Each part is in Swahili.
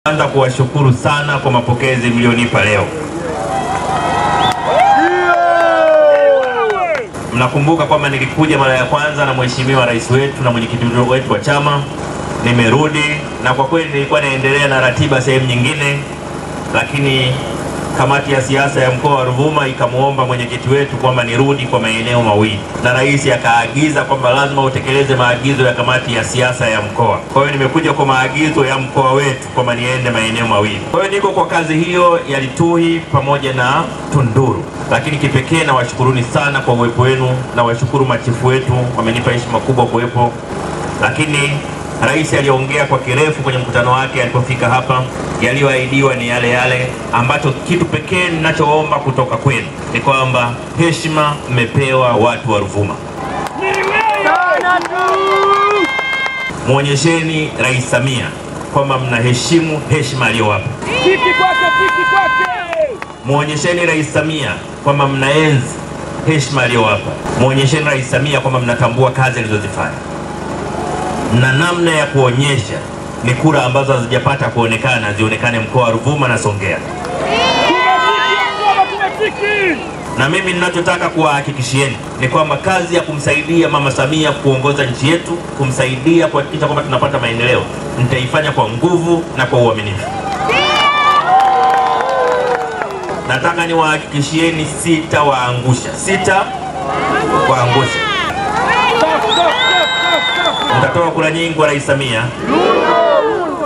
Naanza kuwashukuru sana kwa mapokezi mlionipa leo. Mnakumbuka kwamba nilikuja mara ya kwanza na mheshimiwa rais wetu na mwenyekiti wetu wa chama. Nimerudi na kwa kweli nilikuwa naendelea na ratiba sehemu nyingine, lakini kamati ya siasa ya mkoa wa Ruvuma ikamuomba mwenyekiti wetu kwamba nirudi kwa maeneo mawili, na rais akaagiza kwamba lazima utekeleze maagizo ya kamati ya siasa ya mkoa. Kwa hiyo nimekuja kwa maagizo ya mkoa wetu kwamba niende maeneo mawili. Kwa hiyo niko kwa kazi hiyo ya Lituhi pamoja na Tunduru, lakini kipekee na washukuruni sana kwa uwepo wenu, na washukuru machifu wetu, wamenipa heshima kubwa kuwepo. Lakini rais aliongea kwa kirefu kwenye mkutano wake alipofika hapa. Yaliyoahidiwa ni yale yale, ambacho kitu pekee ninachoomba kutoka kwenu ni kwamba heshima mmepewa watu wa Ruvuma. Muonyesheni Rais Samia kwamba mnaheshimu heshima aliyowapa. Muonyesheni Rais Samia kwamba mnaenzi heshima aliyowapa. Muonyesheni Rais Samia kwamba mnatambua kazi alizozifanya. Na namna ya kuonyesha ni kura ambazo hazijapata kuonekana zionekane mkoa wa Ruvuma na Songea. Na mimi ninachotaka kuwahakikishieni ni kwamba kazi ya kumsaidia Mama Samia kuongoza nchi yetu, kumsaidia kuhakikisha kwamba tunapata maendeleo, nitaifanya kwa nguvu na kwa uaminifu. Nataka niwahakikishieni sitawaangusha. Sitawaangusha. Mtatoa kura nyingi kwa Rais Samia.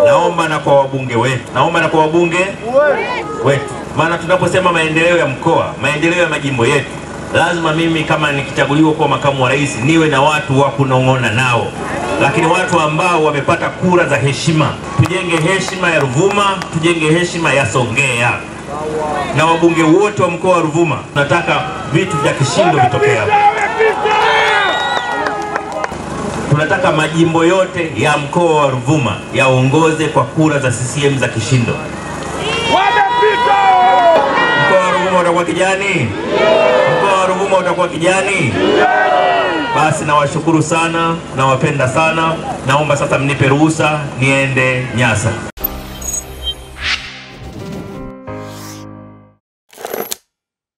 Naomba na kwa wabunge wetu. Maana tunaposema maendeleo ya mkoa, maendeleo ya majimbo yetu, lazima mimi kama nikichaguliwa kuwa makamu wa rais niwe na watu wa kunong'ona nao, lakini watu ambao wamepata kura za heshima. Tujenge heshima ya Ruvuma, tujenge heshima ya Songea. Na wabunge wote wa mkoa wa Ruvuma tunataka vitu vya kishindo vitokea. Tunataka majimbo yote ya mkoa wa Ruvuma yaongoze kwa kura za CCM za kishindo. Mkoa wa Ruvuma utakuwa kijani? Mkoa wa Ruvuma utakuwa kijani? Basi nawashukuru sana, nawapenda sana. Naomba sasa mnipe ruhusa niende Nyasa.